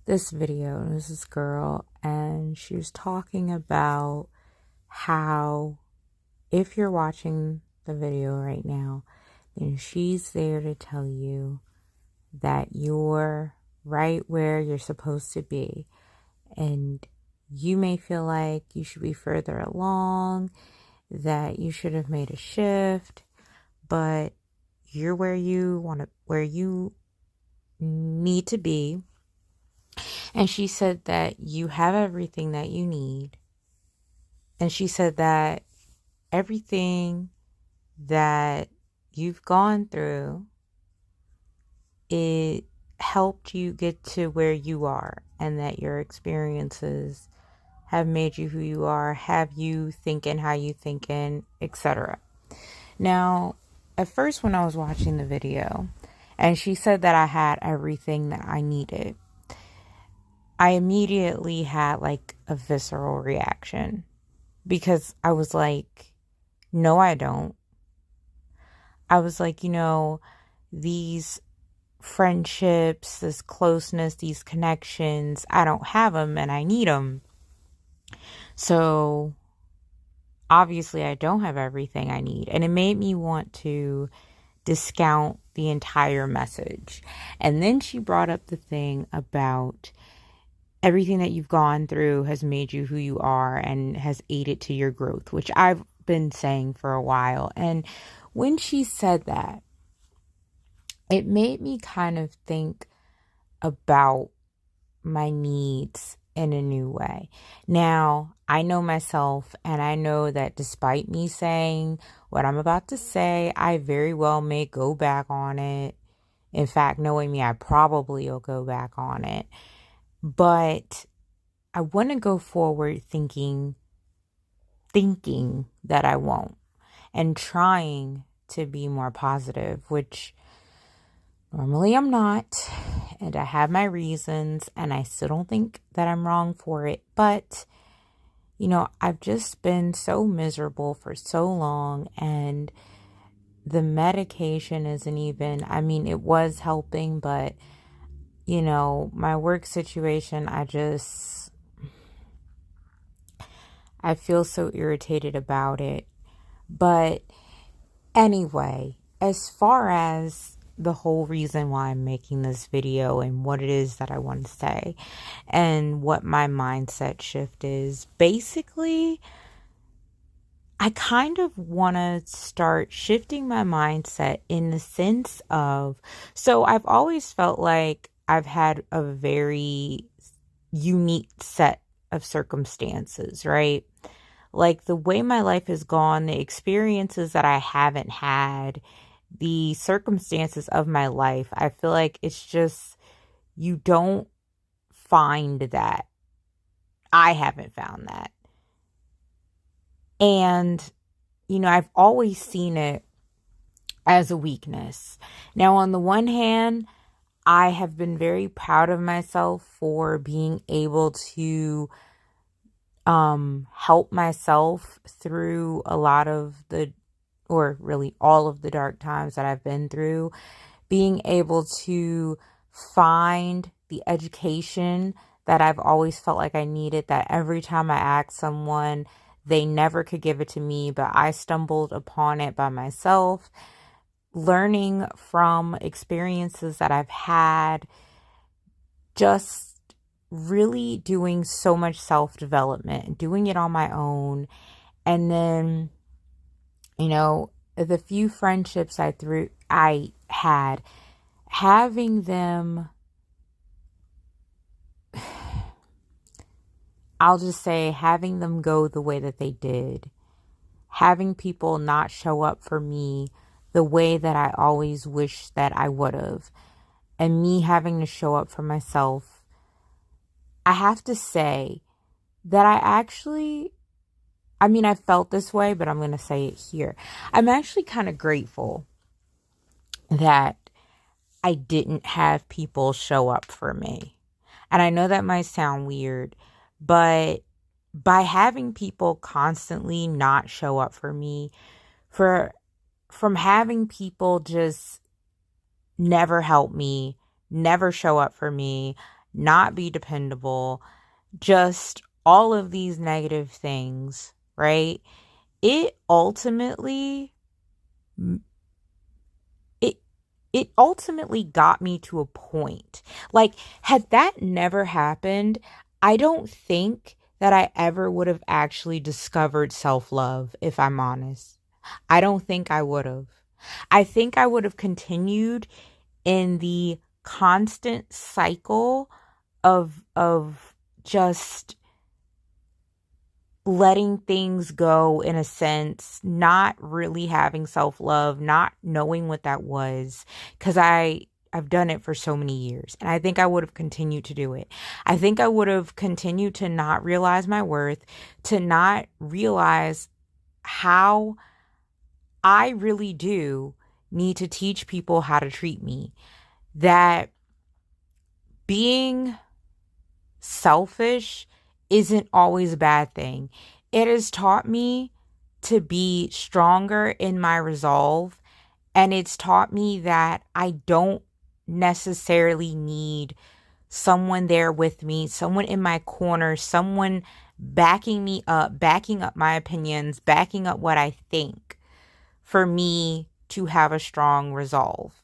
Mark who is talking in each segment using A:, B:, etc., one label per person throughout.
A: this video. It was this girl, and she was talking about how if you're watching the video right now, then she's there to tell you that you're right where you're supposed to be. And you may feel like you should be further along, that you should have made a shift, but you're where you need to be. And she said that you have everything that you need. And she said that everything that you've gone through, it helped you get to where you are, and that your experiences have made you who you are, have you thinking how you thinking, etc. Now, at first when I was watching the video and she said that I had everything that I needed, I immediately had like a visceral reaction because I was like, no, I don't. I was like, these friendships, this closeness, these connections, I don't have them and I need them. So obviously I don't have everything I need. And it made me want to discount the entire message. And then she brought up the thing about everything that you've gone through has made you who you are and has aided to your growth, which I've been saying for a while. And when she said that, it made me kind of think about my needs in a new way. Now, I know myself, and I know that despite me saying what I'm about to say, I very well may go back on it. In fact, knowing me, I probably will go back on it. But I want to go forward thinking that I won't, and trying to be more positive, which normally I'm not, and I have my reasons, and I still don't think that I'm wrong for it. But, I've just been so miserable for so long, and the medication isn't even, it was helping, but, my work situation, I feel so irritated about it. But anyway, as far as the whole reason why I'm making this video and what it is that I want to say and what my mindset shift is, basically, I kind of want to start shifting my mindset in the sense of, so I've always felt like I've had a very unique set of circumstances, right? Like the way my life has gone, the experiences that I haven't had, the circumstances of my life, I feel like it's just, you don't find that. I haven't found that. And, I've always seen it as a weakness. Now, on the one hand, I have been very proud of myself for being able to help myself through a lot of or really all of the dark times that I've been through, being able to find the education that I've always felt like I needed, that every time I asked someone, they never could give it to me, but I stumbled upon it by myself, learning from experiences that I've had, just really doing so much self-development, doing it on my own. And then, the few friendships I had, having them, I'll just say, having them go the way that they did, having people not show up for me the way that I always wish that I would have, and me having to show up for myself, I have to say that I felt this way, but I'm going to say it here. I'm actually kind of grateful that I didn't have people show up for me. And I know that might sound weird, but by having people constantly not show up for me, from having people just never help me, never show up for me, not be dependable, just all of these negative things, right? It ultimately it it ultimately got me to a point. Like, had that never happened, I don't think that I ever would have actually discovered self-love, if I'm honest. I don't think I would have. I think I would have continued in the constant cycle of just letting things go, in a sense, not really having self-love, not knowing what that was, because I've done it for so many years, and I think I would have continued to do it. I think I would have continued to not realize my worth, to not realize how I really do need to teach people how to treat me. That being selfish isn't always a bad thing. It has taught me to be stronger in my resolve, and it's taught me that I don't necessarily need someone there with me, someone in my corner, someone backing me up, backing up my opinions, backing up what I think, for me to have a strong resolve.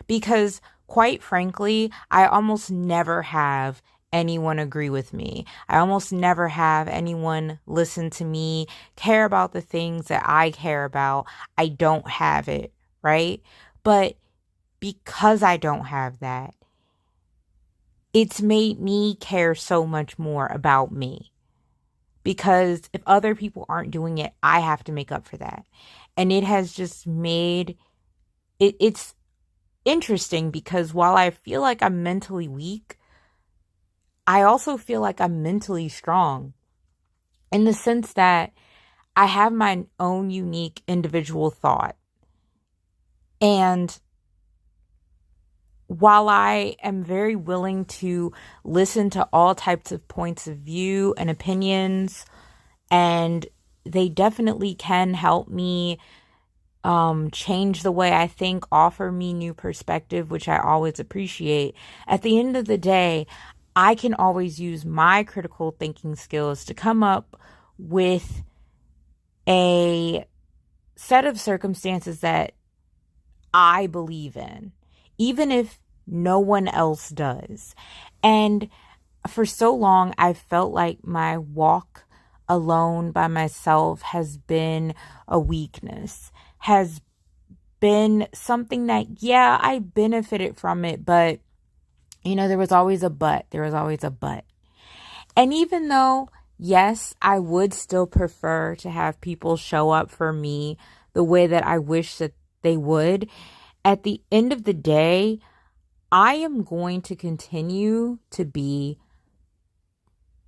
A: Because quite frankly, I almost never have anyone agree with me. I almost never have anyone listen to me, care about the things that I care about. I don't have it, right? But because I don't have that, it's made me care so much more about me. Because if other people aren't doing it, I have to make up for that. And it has just made it's interesting, because while I feel like I'm mentally weak, I also feel like I'm mentally strong, in the sense that I have my own unique individual thought. And while I am very willing to listen to all types of points of view and opinions, and they definitely can help me change the way I think, offer me new perspective, which I always appreciate. At the end of the day, I can always use my critical thinking skills to come up with a set of circumstances that I believe in, even if no one else does. And for so long, I felt like my walk alone by myself has been a weakness, has been something that, yeah, I benefited from it, but, there was always a but. There was always a but. And even though, yes, I would still prefer to have people show up for me the way that I wish that they would, at the end of the day, I am going to continue to be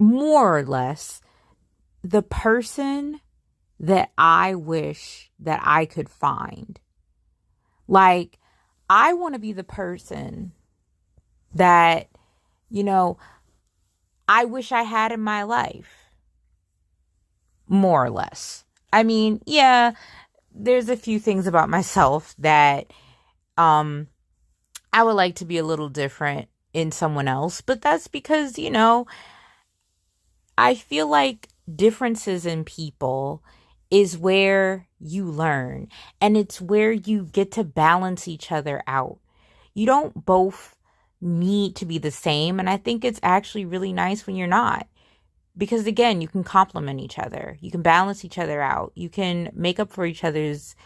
A: more or less the person that I wish that I could find. Like, I want to be the person that, I wish I had in my life. More or less. I mean, yeah, there's a few things about myself that I would like to be a little different in someone else, but that's because, I feel like differences in people is where you learn, and it's where you get to balance each other out. You don't both need to be the same, and I think it's actually really nice when you're not. Because again, you can complement each other. You can balance each other out. You can make up for each other's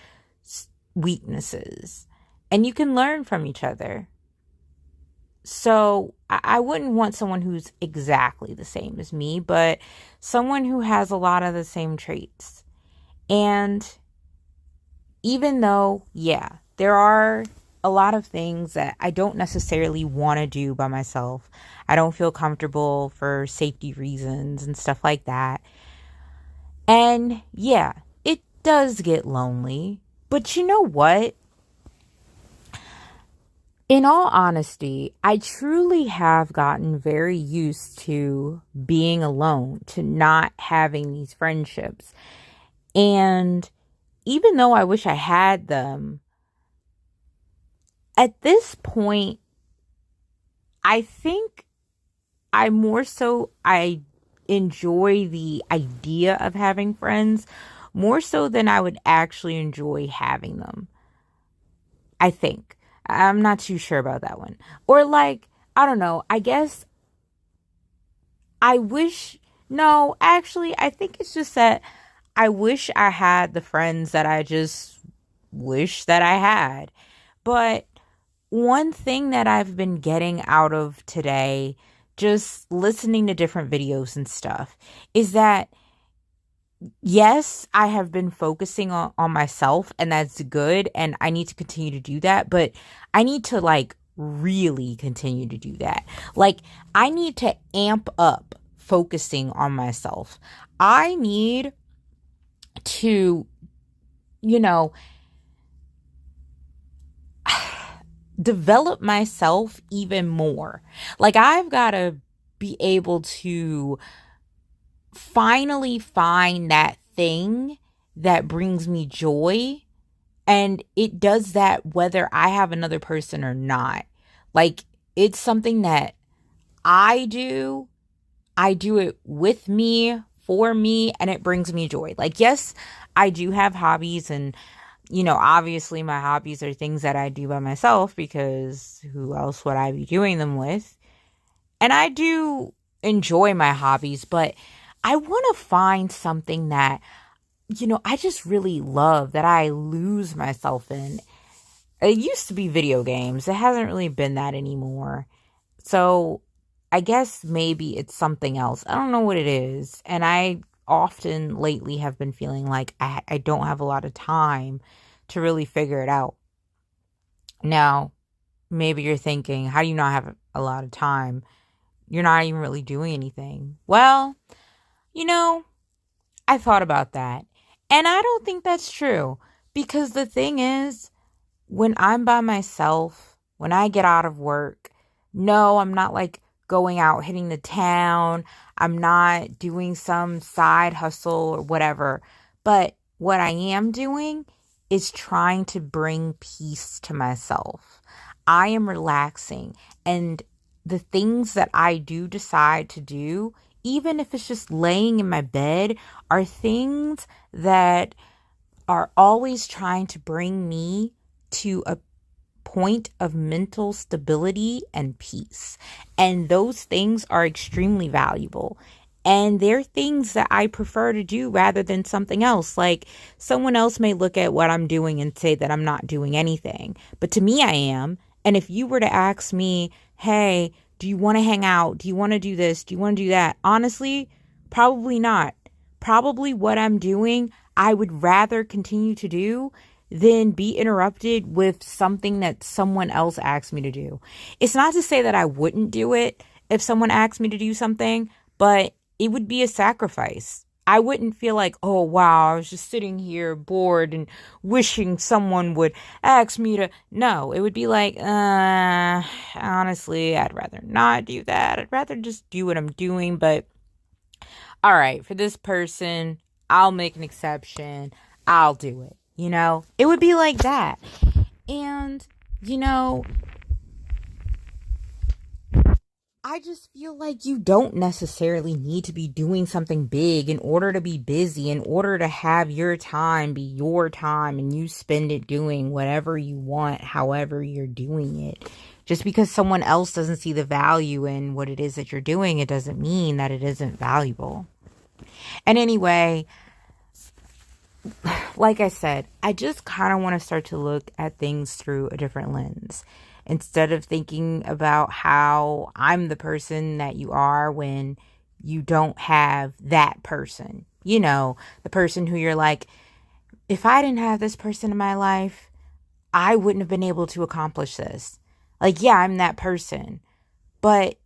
A: weaknesses. And you can learn from each other. So I wouldn't want someone who's exactly the same as me, but someone who has a lot of the same traits. And even though, yeah, there are a lot of things that I don't necessarily want to do by myself. I don't feel comfortable for safety reasons and stuff like that. And yeah, it does get lonely. But you know what? In all honesty, I truly have gotten very used to being alone, to not having these friendships. And even though I wish I had them, at this point, I think I enjoy the idea of having friends more so than I would actually enjoy having them. I think. I'm not too sure about that one. Or like, I don't know. I guess I wish, no, actually, I think it's just that I wish I had the friends that I just wish that I had. But one thing that I've been getting out of today, just listening to different videos and stuff, is that yes, I have been focusing on myself, and that's good, and I need to continue to do that, but I need to like really continue to do that. Like, I need to amp up focusing on myself. I need to, you know, develop myself even more. Like, I've got to be able to finally find that thing that brings me joy. And it does that whether I have another person or not. Like, it's something that I do. I do it with me, for me, and it brings me joy. Like, yes, I do have hobbies, and obviously my hobbies are things that I do by myself because who else would I be doing them with? And I do enjoy my hobbies, but I want to find something that, I just really love, that I lose myself in. It used to be video games. It hasn't really been that anymore. So I guess maybe it's something else. I don't know what it is. And I often lately have been feeling like I don't have a lot of time to really figure it out. Now, maybe you're thinking, how do you not have a lot of time? You're not even really doing anything. Well, I thought about that. And I don't think that's true. Because the thing is, when I'm by myself, when I get out of work, no, I'm not like going out hitting the town. I'm not doing some side hustle or whatever. But what I am doing is trying to bring peace to myself. I am relaxing. And the things that I do decide to do, even if it's just laying in my bed, are things that are always trying to bring me to a point of mental stability and peace. And those things are extremely valuable. And they're things that I prefer to do rather than something else. Like, someone else may look at what I'm doing and say that I'm not doing anything. But to me, I am. And if you were to ask me, hey, do you want to hang out? Do you want to do this? Do you want to do that? Honestly, probably not. Probably what I'm doing, I would rather continue to do than be interrupted with something that someone else asked me to do. It's not to say that I wouldn't do it if someone asked me to do something, but it would be a sacrifice. I wouldn't feel like, oh, wow, I was just sitting here bored and wishing someone would ask me to. No, it would be like, honestly, I'd rather not do that. I'd rather just do what I'm doing. But all right, for this person, I'll make an exception. I'll do it. It would be like that. And, I just feel like you don't necessarily need to be doing something big in order to be busy, in order to have your time be your time and you spend it doing whatever you want, however you're doing it. Just because someone else doesn't see the value in what it is that you're doing, it doesn't mean that it isn't valuable. And anyway, like I said, I just kind of want to start to look at things through a different lens. Instead of thinking about how I'm the person that you are when you don't have that person. The person who you're like, if I didn't have this person in my life, I wouldn't have been able to accomplish this. Like, yeah, I'm that person. But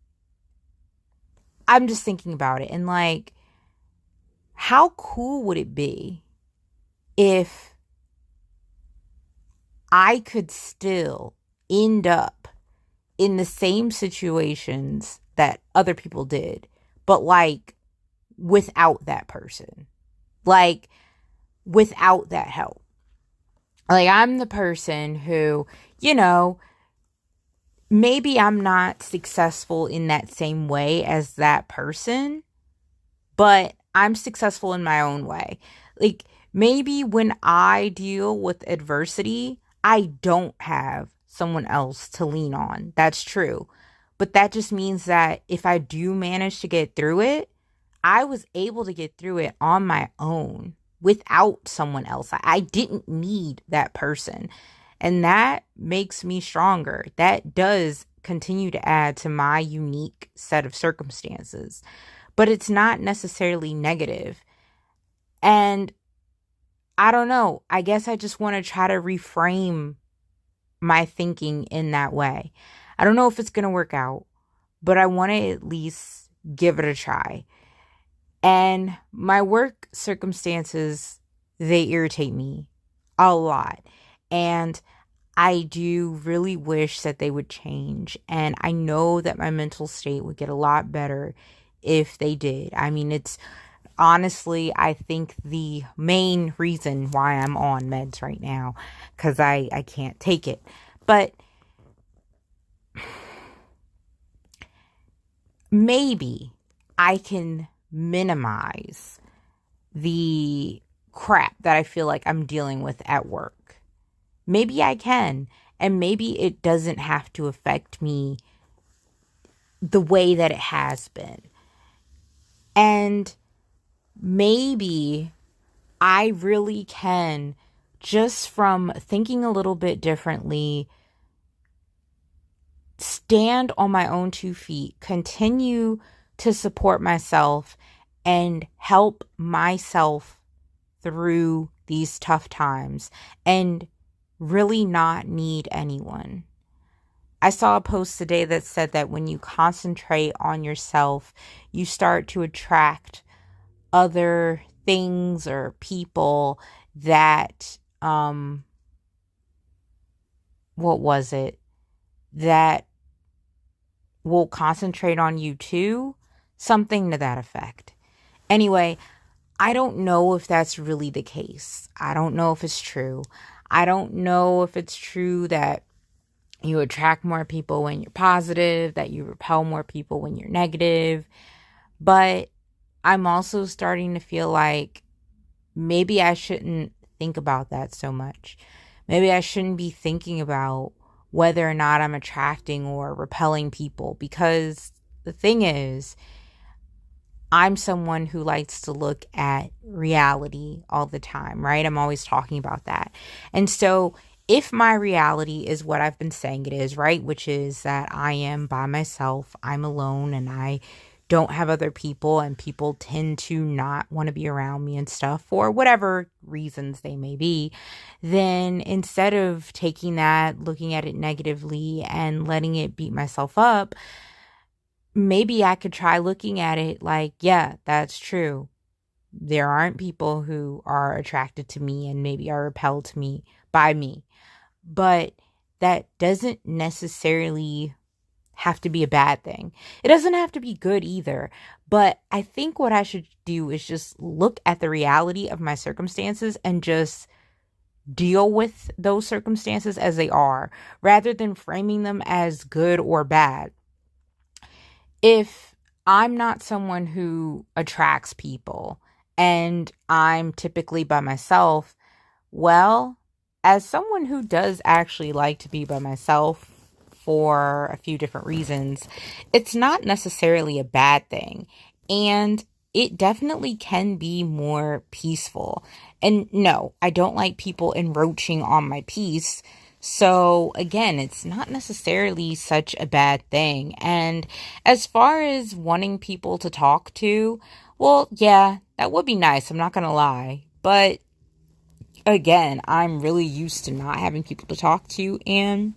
A: I'm just thinking about it. And like, how cool would it be if I could still end up in the same situations that other people did, but like without that person, like without that help? Like, I'm the person who, maybe I'm not successful in that same way as that person, but I'm successful in my own way. Like, maybe when I deal with adversity, I don't have someone else to lean on. That's true. But that just means that if I do manage to get through it, I was able to get through it on my own without someone else. I didn't need that person. And that makes me stronger. That does continue to add to my unique set of circumstances, but it's not necessarily negative. And I don't know. I guess I just want to try to reframe my thinking in that way. I don't know if it's going to work out, but I want to at least give it a try. And my work circumstances, they irritate me a lot. And I do really wish that they would change. And I know that my mental state would get a lot better if they did. I mean, it's honestly, I think the main reason why I'm on meds right now, because I can't take it. But maybe I can minimize the crap that I feel like I'm dealing with at work. Maybe I can. And maybe it doesn't have to affect me the way that it has been. And maybe I really can, just from thinking a little bit differently, stand on my own 2 feet, continue to support myself, and help myself through these tough times, and really not need anyone. I saw a post today that said that when you concentrate on yourself, you start to attract other things or people that, what was it? That will concentrate on you too. Something to that effect. Anyway, I don't know if that's really the case. I don't know if it's true. I don't know if it's true that you attract more people when you're positive, that you repel more people when you're negative. But I'm also starting to feel like maybe I shouldn't think about that so much. Maybe I shouldn't be thinking about whether or not I'm attracting or repelling people, because the thing is, I'm someone who likes to look at reality all the time, right? I'm always talking about that. And so if my reality is what I've been saying it is, right? Which is that I am by myself, I'm alone, and I don't have other people, and people tend to not want to be around me and stuff for whatever reasons they may be, then instead of taking that, looking at it negatively and letting it beat myself up, maybe I could try looking at it like, yeah, that's true. There aren't people who are attracted to me and maybe are repelled to me by me. But that doesn't necessarily have to be a bad thing. It doesn't have to be good either. But I think what I should do is just look at the reality of my circumstances and just deal with those circumstances as they are, rather than framing them as good or bad. If I'm not someone who attracts people and I'm typically by myself, well, as someone who does actually like to be by myself for a few different reasons, it's not necessarily a bad thing. And it definitely can be more peaceful. And no, I don't like people encroaching on my peace. So again, it's not necessarily such a bad thing. And as far as wanting people to talk to, well, yeah, that would be nice. I'm not going to lie. But again, I'm really used to not having people to talk to, and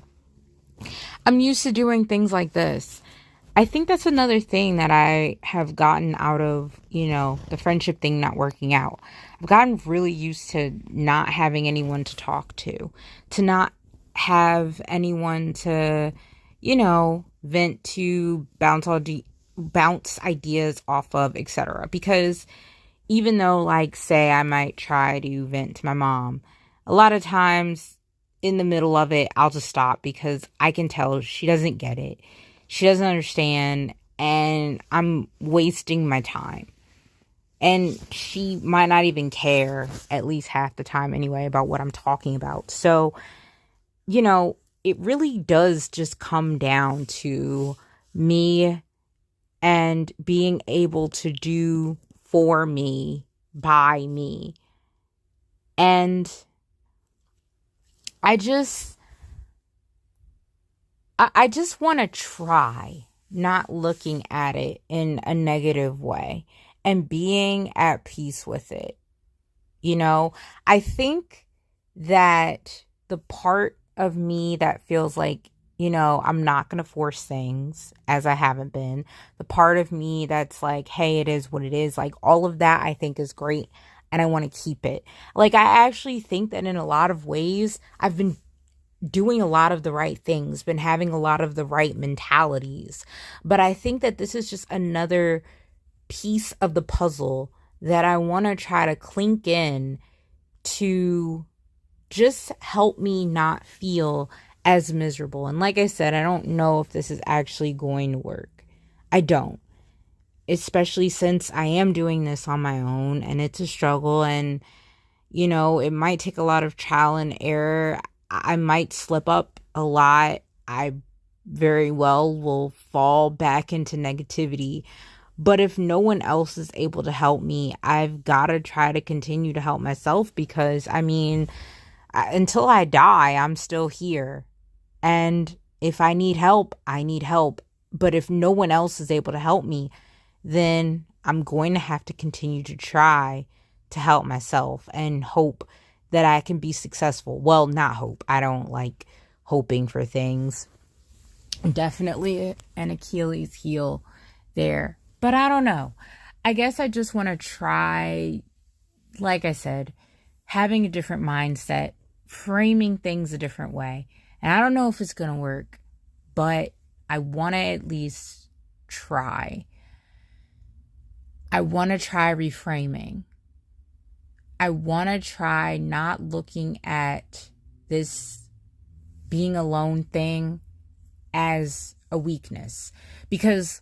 A: I'm used to doing things like this. I think that's another thing that I have gotten out of, the friendship thing not working out. I've gotten really used to not having anyone to talk to not have anyone to, vent to, bounce ideas off of, etc. Because even though, like, say I might try to vent to my mom, a lot of times in the middle of it, I'll just stop because I can tell she doesn't get it. She doesn't understand, and I'm wasting my time. And she might not even care, at least half the time anyway, about what I'm talking about. So, you know, it really does just come down to me and being able to do for me, by me. And I just want to try not looking at it in a negative way and being at peace with it. You know, I think that the part of me that feels like, you know, I'm not going to force things as I haven't been. The part of me that's like, hey, it is what it is. Like, all of that I think is great and I want to keep it. Like, I actually think that in a lot of ways, I've been doing a lot of the right things, been having a lot of the right mentalities. But I think that this is just another piece of the puzzle that I want to try to clink in to just help me not feel as miserable. And like I said, I don't know if this is actually going to work. I don't. Especially since I am doing this on my own and it's a struggle, and, you know, it might take a lot of trial and error. I might slip up a lot. I very well will fall back into negativity. But if no one else is able to help me, I've got to try to continue to help myself because, I mean, until I die, I'm still here. And if I need help, I need help. But if no one else is able to help me, then I'm going to have to continue to try to help myself and hope that I can be successful. Well, not hope. I don't like hoping for things. Definitely an Achilles heel there. But I don't know. I guess I just want to try, like I said, having a different mindset, framing things a different way. And I don't know if it's going to work, but I want to at least try. I want to try reframing. I want to try not looking at this being alone thing as a weakness. Because,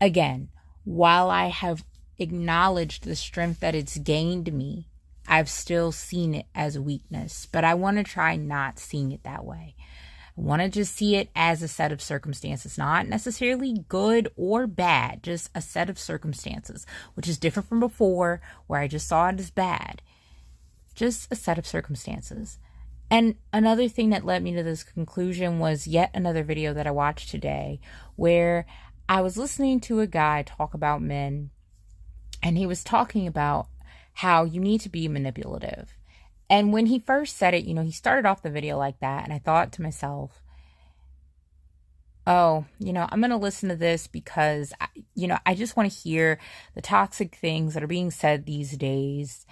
A: again, while I have acknowledged the strength that it's gained me, I've still seen it as a weakness. But I want to try not seeing it that way. I want to just see it as a set of circumstances, not necessarily good or bad, just a set of circumstances, which is different from before where I just saw it as bad. Just a set of circumstances. And another thing that led me to this conclusion was yet another video that I watched today where I was listening to a guy talk about men, and he was talking about how you need to be manipulative. And when he first said it, you know, he started off the video like that, and I thought to myself, oh, you know, I'm going to listen to this because, I just want to hear the toxic things that are being said these days,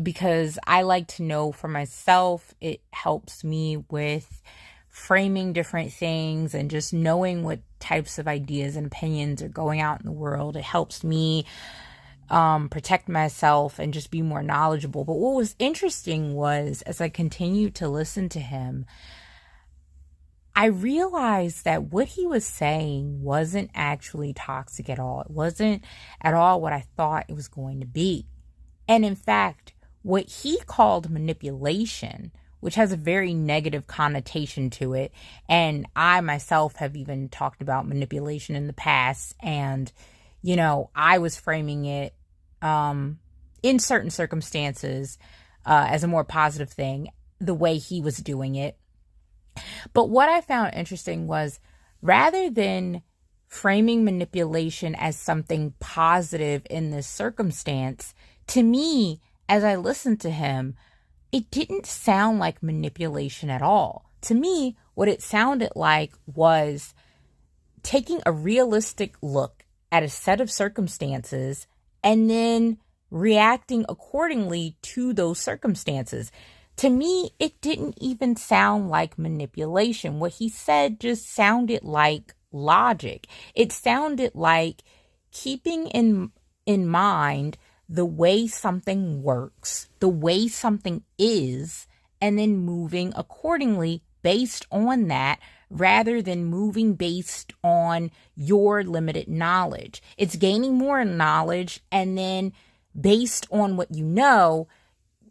A: because I like to know for myself. It helps me with framing different things and just knowing what types of ideas and opinions are going out in the world. It helps me protect myself and just be more knowledgeable. But what was interesting was, as I continued to listen to him, I realized that what he was saying wasn't actually toxic at all. It wasn't at all what I thought it was going to be. And in fact, what he called manipulation, which has a very negative connotation to it, and I myself have even talked about manipulation in the past, and, you know, I was framing it in certain circumstances as a more positive thing, the way he was doing it. But what I found interesting was, rather than framing manipulation as something positive in this circumstance, to me, as I listened to him, it didn't sound like manipulation at all. To me, what it sounded like was taking a realistic look at a set of circumstances and then reacting accordingly to those circumstances. To me, it didn't even sound like manipulation. What he said just sounded like logic. It sounded like keeping in mind the way something works, the way something is, and then moving accordingly based on that, rather than moving based on your limited knowledge. It's gaining more knowledge, and then based on what you know,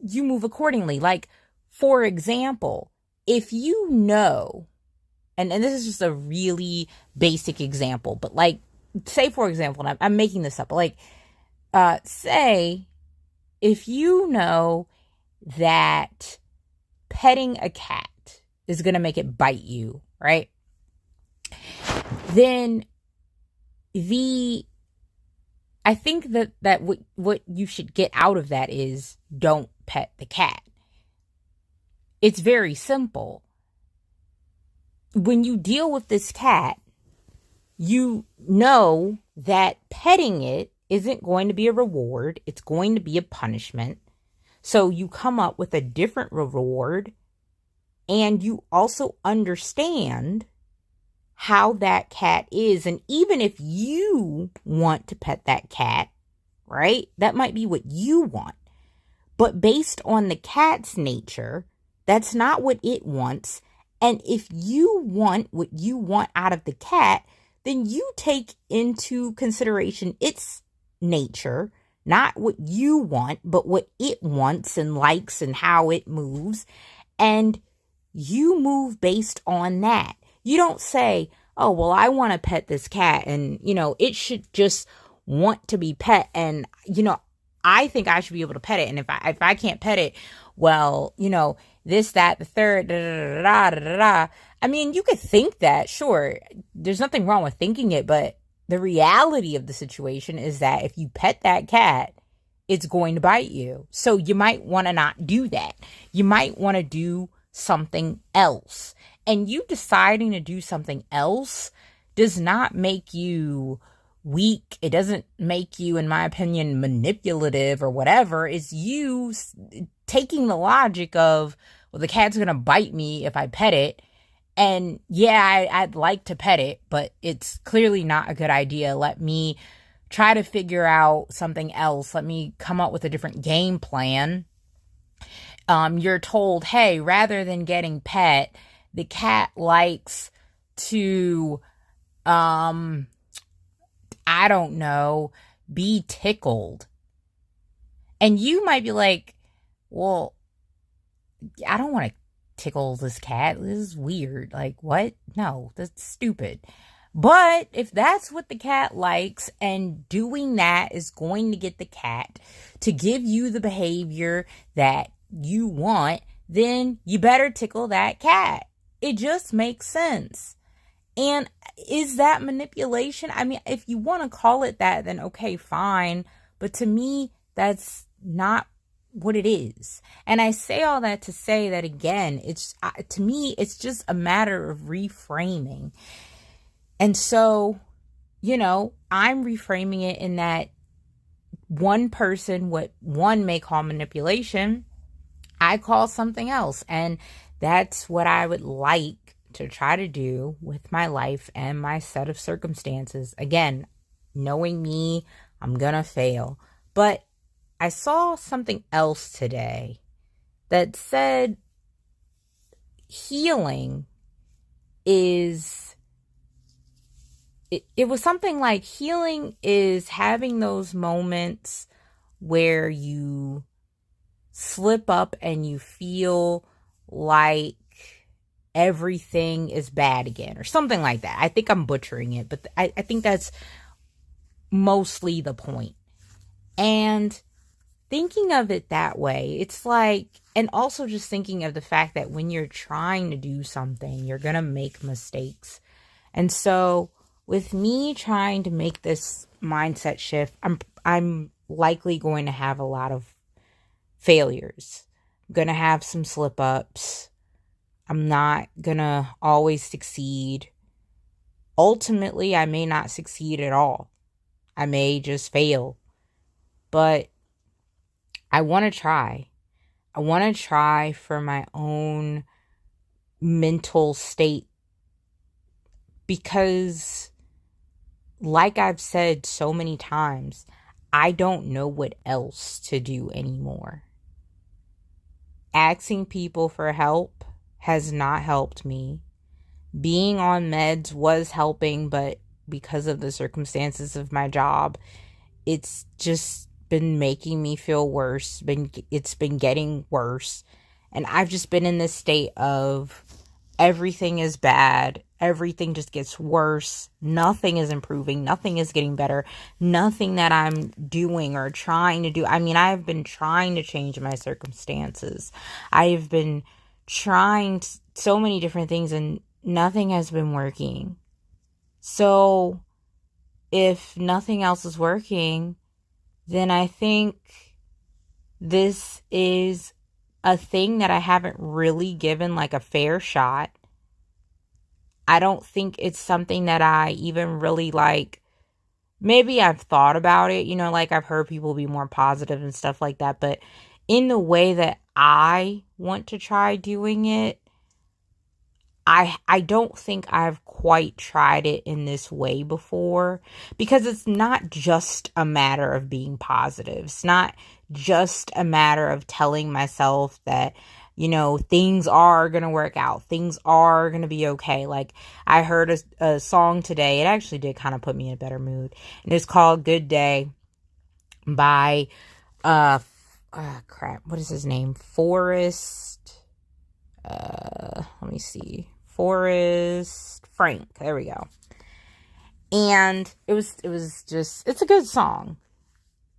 A: you move accordingly. Like, for example, if you know, and this is just a really basic example, but like, say, for example, and I'm making this up, like, say, if you know that petting a cat is going to make it bite you, right? Then I think that what you should get out of that is don't pet the cat. It's very simple. When you deal with this cat, you know that petting it isn't going to be a reward. It's going to be a punishment. So you come up with a different reward, and you also understand how that cat is. And even if you want to pet that cat, right, that might be what you want. But based on the cat's nature, that's not what it wants. And if you want what you want out of the cat, then you take into consideration its nature, not what you want, but what it wants and likes and how it moves. And you move based on that. You don't say, oh, well, I want to pet this cat, and, it should just want to be pet. And, I think I should be able to pet it. And if I can't pet it, well, this, that, the third, da, da, da, da, da, da. I mean, you could think that, sure. There's nothing wrong with thinking it, but the reality of the situation is that if you pet that cat, it's going to bite you. So you might want to not do that. You might want to do something else. And you deciding to do something else does not make you weak. It doesn't make you, in my opinion, manipulative or whatever. It's you taking the logic of, well, the cat's going to bite me if I pet it. And yeah, I'd like to pet it, but it's clearly not a good idea. Let me try to figure out something else. Let me come up with a different game plan. You're told, hey, rather than getting pet, the cat likes to, I don't know, be tickled. And you might be like, well, I don't want to tickle this cat. This is weird. Like, what? No, that's stupid. But if that's what the cat likes, and doing that is going to get the cat to give you the behavior that you want, then you better tickle that cat. It just makes sense. And is that manipulation? I mean, if you want to call it that, then okay, fine. But to me, that's not what it is. And I say all that to say that, again, it's to me, it's just a matter of reframing. And so, I'm reframing it in that one person, what one may call manipulation, I call something else. And that's what I would like to try to do with my life and my set of circumstances. Again, knowing me, I'm gonna fail. But I saw something else today that said healing is, it was something like healing is having those moments where you slip up and you feel like everything is bad again, or something like that. I think I'm butchering it, but I think that's mostly the point. And thinking of it that way, it's like, and also just thinking of the fact that when you're trying to do something, you're gonna make mistakes. And so with me trying to make this mindset shift, I'm likely going to have a lot of failures. I'm going to have some slip ups. I'm not going to always succeed. Ultimately, I may not succeed at all. I may just fail. But I want to try. I want to try for my own mental state. Because, like I've said so many times, I don't know what else to do anymore. asking people for help has not helped me. Being on meds was helping, but because of the circumstances of my job, it's just been making me feel worse. It's been getting worse. And I've just been in this state of everything is bad. Everything just gets worse. Nothing is improving. Nothing is getting better. Nothing that I'm doing or trying to do. I mean, I've been trying to change my circumstances. I've been trying so many different things, and nothing has been working. So if nothing else is working, then I think this is a thing that I haven't really given like a fair shot. I don't think it's something that I even really like. Maybe I've thought about it, like I've heard people be more positive and stuff like that, but in the way that I want to try doing it, I don't think I've quite tried it in this way before, because it's not just a matter of being positive. It's not just a matter of telling myself that, things are going to work out. Things are going to be okay. Like, I heard a song today. It actually did kind of put me in a better mood. And it's called Good Day by, what is his name? Forrest, let me see. Forrest Frank. There we go. And it was just, it's a good song.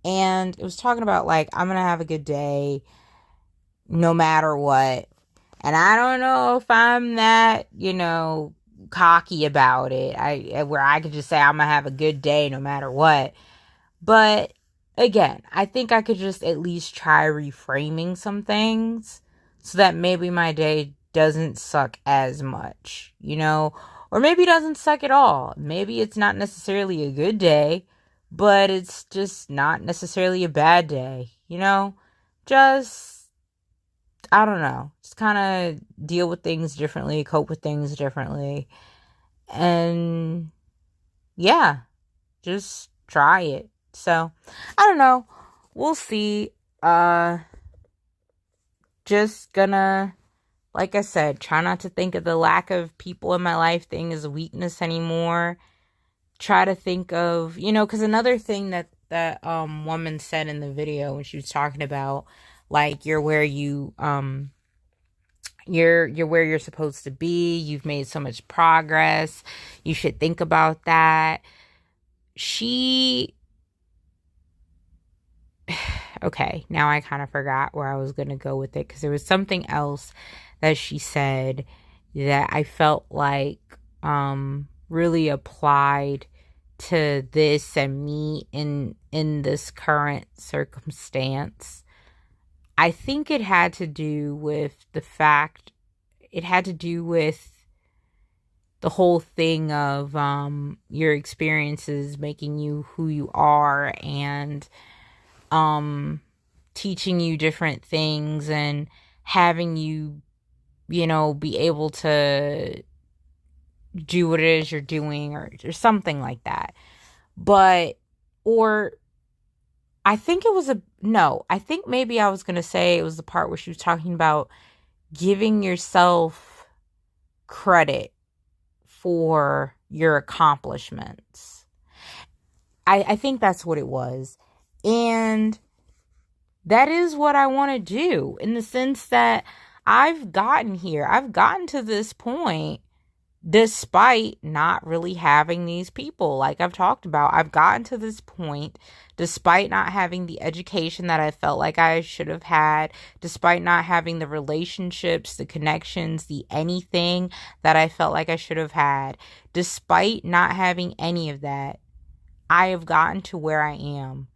A: And it was talking about like, I'm going to have a good day no matter what. And I don't know if I'm that, cocky about it. Where I could just say I'm going to have a good day no matter what. But again, I think I could just at least try reframing some things so that maybe my day doesn't suck as much, or maybe it doesn't suck at all. Maybe it's not necessarily a good day, but it's just not necessarily a bad day, just, I don't know, just kind of deal with things differently, cope with things differently, and yeah, just try it. So, I don't know, we'll see. Just gonna, like I said, try not to think of the lack of people in my life thing as a weakness anymore. Try to think of, because another thing that woman said in the video when she was talking about, like, you're where you, you're where you're supposed to be. You've made so much progress. You should think about that. Okay, now I kind of forgot where I was going to go with it, because there was something else that she said that I felt like really applied to this and me in this current circumstance. I think it had to do with the whole thing of your experiences making you who you are, and teaching you different things and having you, be able to do what it is you're doing, or something like that. I think maybe I was going to say it was the part where she was talking about giving yourself credit for your accomplishments. I think that's what it was. And that is what I want to do, in the sense that I've gotten here. I've gotten to this point despite not really having these people like I've talked about. I've gotten to this point despite not having the education that I felt like I should have had, despite not having the relationships, the connections, the anything that I felt like I should have had. Despite not having any of that, I have gotten to where I am.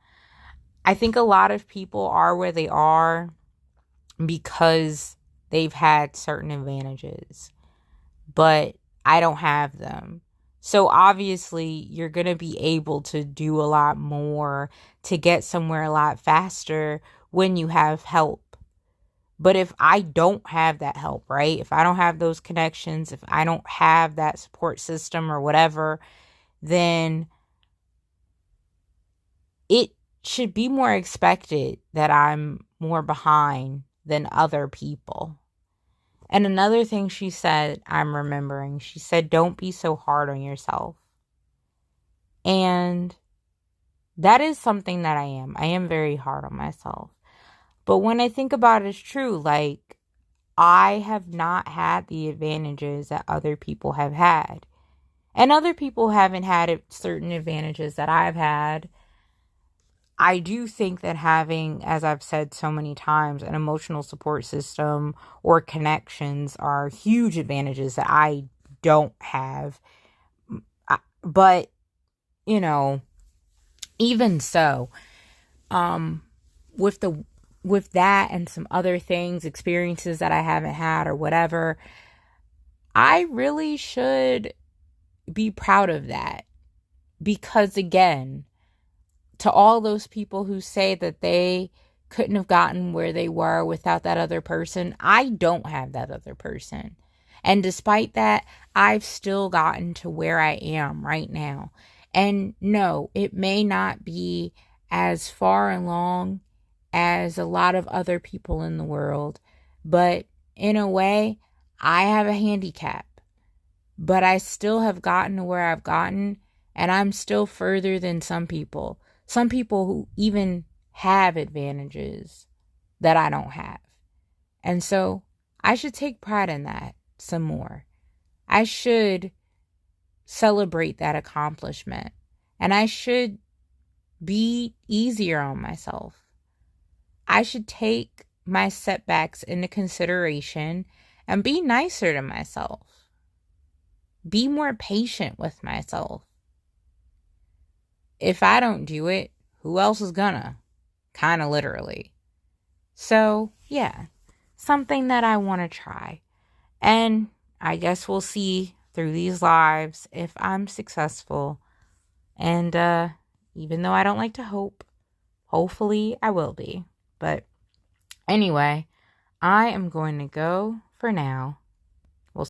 A: I think a lot of people are where they are because they've had certain advantages, but I don't have them. So obviously you're going to be able to do a lot more, to get somewhere a lot faster when you have help. But if I don't have that help, right? If I don't have those connections, if I don't have that support system or whatever, then it should be more expected that I'm more behind than other people. And another thing she said, I'm remembering, she said, don't be so hard on yourself. And that is something that I am. I am very hard on myself. But when I think about it, it's true. Like, I have not had the advantages that other people have had. And other people haven't had certain advantages that I've had. I do think that having, as I've said so many times, an emotional support system or connections are huge advantages that I don't have. But, you know, even so, with that and some other things, experiences that I haven't had or whatever, I really should be proud of that. Because again, to all those people who say that they couldn't have gotten where they were without that other person, I don't have that other person. And despite that, I've still gotten to where I am right now. And no, it may not be as far along as a lot of other people in the world, but in a way, I have a handicap. But I still have gotten to where I've gotten, and I'm still further than some people. Some people who even have advantages that I don't have. And so I should take pride in that some more. I should celebrate that accomplishment. And I should be easier on myself. I should take my setbacks into consideration and be nicer to myself. Be more patient with myself. If I don't do it, who else is gonna? Kind of literally. So, yeah, something that I want to try. And I guess we'll see through these lives if I'm successful. And even though I don't like to hope, hopefully I will be. But anyway, I am going to go for now.